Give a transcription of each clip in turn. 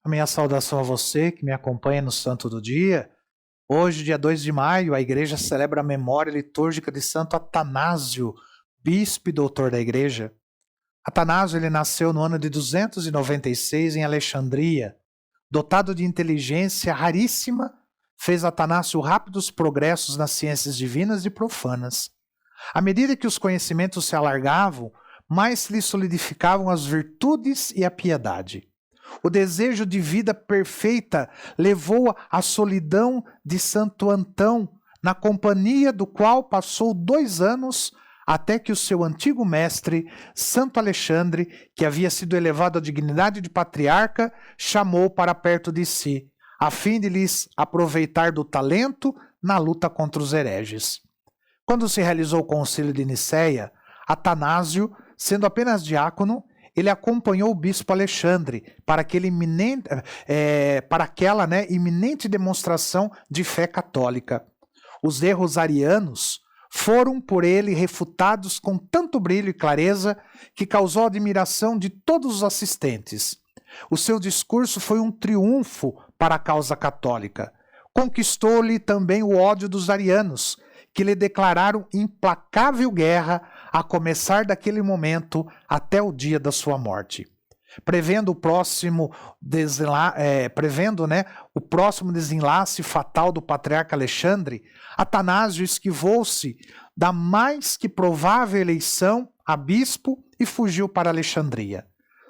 A minha saudação a você que me acompanha no Santo do Dia. Hoje, dia 2 de maio, a Igreja celebra a memória litúrgica de Santo Atanásio, bispo e doutor da Igreja. Atanásio ele nasceu no ano de 296 em Alexandria. Dotado de inteligência raríssima, fez Atanásio rápidos progressos nas ciências divinas e profanas. À medida que os conhecimentos se alargavam, mais lhe solidificavam as virtudes e a piedade. O desejo de vida perfeita levou-a à solidão de Santo Antão, na companhia do qual passou 2 anos, até que o seu antigo mestre, Santo Alexandre, que havia sido elevado à dignidade de patriarca, chamou para perto de si, a fim de lhes aproveitar do talento na luta contra os hereges. Quando se realizou o concílio de Nicéia, Atanásio, sendo apenas diácono, ele acompanhou o bispo Alexandre para aquela iminente demonstração de fé católica. Os erros arianos foram por ele refutados com tanto brilho e clareza que causou a admiração de todos os assistentes. O seu discurso foi um triunfo para a causa católica. Conquistou-lhe também o ódio dos arianos, que lhe declararam implacável guerra a começar daquele momento até o dia da sua morte. Prevendo o próximo desenlace fatal do patriarca Alexandre, Atanásio esquivou-se da mais que provável eleição a bispo e fugiu para Alexandria.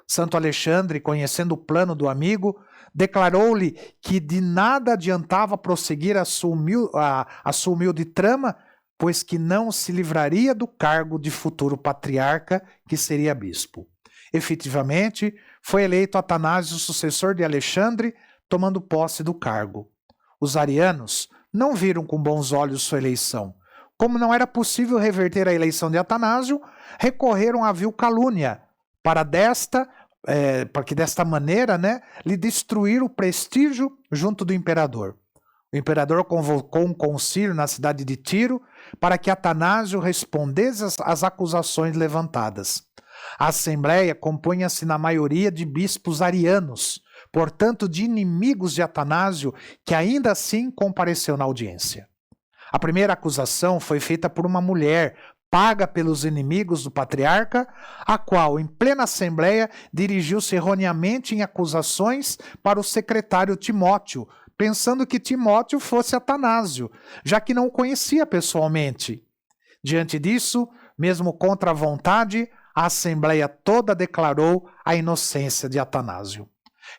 Santo Alexandre, conhecendo o plano do amigo, declarou-lhe que de nada adiantava prosseguir a sua humilde trama, pois que não se livraria do cargo de futuro patriarca, que seria bispo. Efetivamente, foi eleito Atanásio sucessor de Alexandre, tomando posse do cargo. Os arianos não viram com bons olhos sua eleição. Como não era possível reverter a eleição de Atanásio, recorreram à vil calúnia, para que desta maneira lhe destruir o prestígio junto do imperador. O imperador convocou um concílio na cidade de Tiro para que Atanásio respondesse às acusações levantadas. A assembleia compunha-se na maioria de bispos arianos, portanto de inimigos de Atanásio, que ainda assim compareceu na audiência. A primeira acusação foi feita por uma mulher paga pelos inimigos do patriarca, a qual, em plena assembleia, dirigiu-se erroneamente em acusações para o secretário Timóteo, pensando que Timóteo fosse Atanásio, já que não o conhecia pessoalmente. Diante disso, mesmo contra a vontade, a assembleia toda declarou a inocência de Atanásio.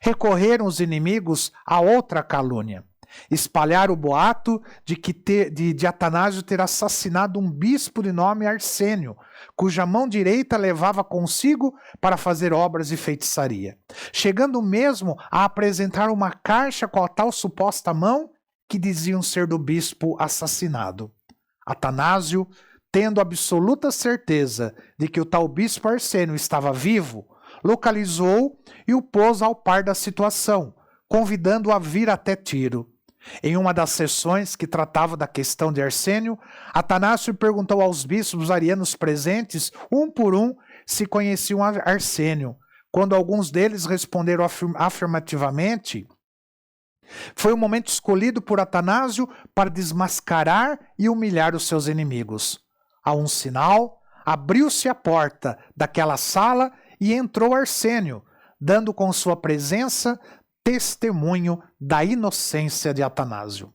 Recorreram os inimigos a outra calúnia. Espalharam o boato de Atanásio ter assassinado um bispo de nome Arsênio, cuja mão direita levava consigo para fazer obras de feitiçaria, chegando mesmo a apresentar uma caixa com a tal suposta mão que diziam ser do bispo assassinado. Atanásio, tendo absoluta certeza de que o tal bispo Arsênio estava vivo, localizou e o pôs ao par da situação, convidando-o a vir até Tiro. Em uma das sessões que tratava da questão de Arsênio, Atanásio perguntou aos bispos arianos presentes, um por um, se conheciam Arsênio. Quando alguns deles responderam afirmativamente, foi o momento escolhido por Atanásio para desmascarar e humilhar os seus inimigos. A um sinal, abriu-se a porta daquela sala e entrou Arsênio, dando com sua presença testemunho da inocência de Atanásio.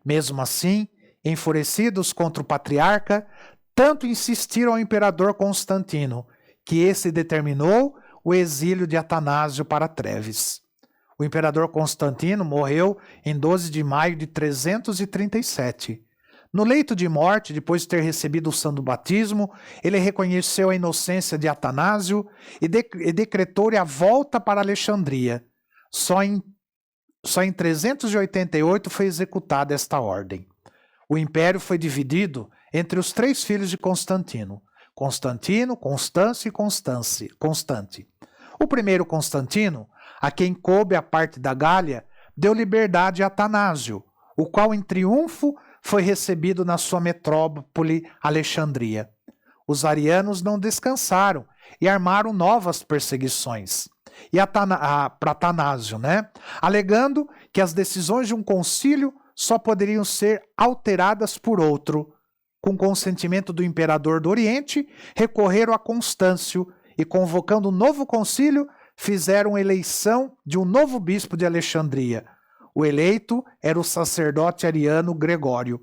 Mesmo assim, enfurecidos contra o patriarca, tanto insistiram ao imperador Constantino, que esse determinou o exílio de Atanásio para Treves. O imperador Constantino morreu em 12 de maio de 337. No leito de morte, depois de ter recebido o santo batismo, ele reconheceu a inocência de Atanásio e decretou-lhe a volta para Alexandria. Só em 388 foi executada esta ordem. O império foi dividido entre os 3 filhos de Constantino: Constantino, Constâncio e Constante. O primeiro Constantino, a quem coube a parte da Gália, deu liberdade a Atanásio, o qual em triunfo foi recebido na sua metrópole Alexandria. Os arianos não descansaram e armaram novas perseguições. para Atanásio, né? Alegando que as decisões de um concílio só poderiam ser alteradas por outro. Com consentimento do imperador do Oriente, recorreram a Constâncio e, convocando um novo concílio, fizeram eleição de um novo bispo de Alexandria. O eleito era o sacerdote ariano Gregório.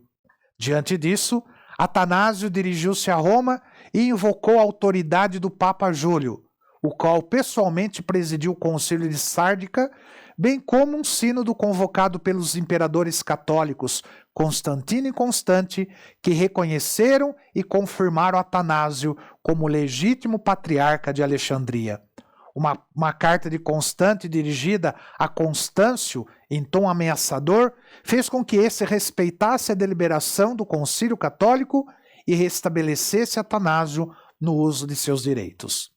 Diante disso, Atanásio dirigiu-se a Roma e invocou a autoridade do Papa Júlio, o qual pessoalmente presidiu o concílio de Sárdica, bem como um sínodo convocado pelos imperadores católicos Constantino e Constante, que reconheceram e confirmaram Atanásio como legítimo patriarca de Alexandria. Uma carta de Constante dirigida a Constâncio, em tom ameaçador, fez com que esse respeitasse a deliberação do concílio católico e restabelecesse Atanásio no uso de seus direitos.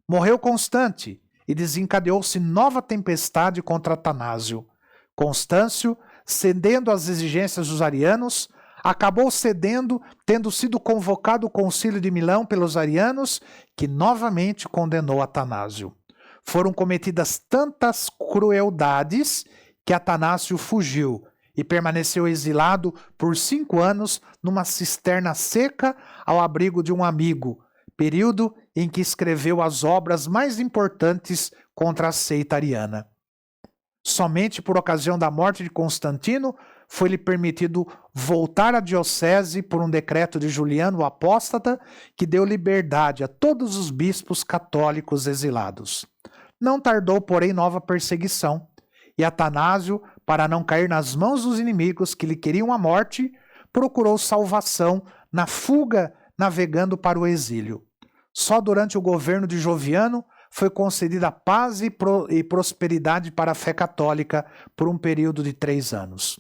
Morreu Constante e desencadeou-se nova tempestade contra Atanásio. Constâncio, cedendo às exigências dos arianos, acabou cedendo, tendo sido convocado o concílio de Milão pelos arianos, que novamente condenou Atanásio. Foram cometidas tantas crueldades que Atanásio fugiu e permaneceu exilado por 5 anos numa cisterna seca ao abrigo de um amigo, período em que escreveu as obras mais importantes contra a seita ariana. Somente por ocasião da morte de Constantino foi-lhe permitido voltar à diocese por um decreto de Juliano o Apóstata, que deu liberdade a todos os bispos católicos exilados. Não tardou, porém, nova perseguição, e Atanásio, para não cair nas mãos dos inimigos que lhe queriam a morte, procurou salvação na fuga, navegando para o exílio. Só durante o governo de Joviano foi concedida paz e prosperidade para a fé católica por um período de 3 anos.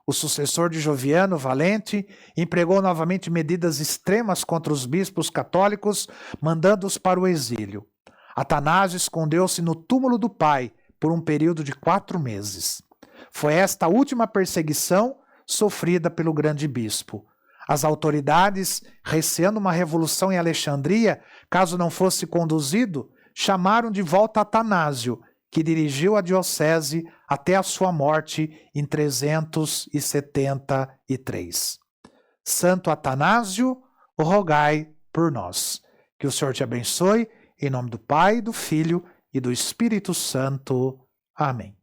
O sucessor de Joviano, Valente, empregou novamente medidas extremas contra os bispos católicos, mandando-os para o exílio. Atanásio escondeu-se no túmulo do pai por um período de 4 meses. Foi esta a última perseguição sofrida pelo grande bispo. As autoridades, receando uma revolução em Alexandria, caso não fosse conduzido, chamaram de volta Atanásio, que dirigiu a diocese até a sua morte em 373. Santo Atanásio, rogai por nós. Que o Senhor te abençoe, em nome do Pai, do Filho e do Espírito Santo. Amém.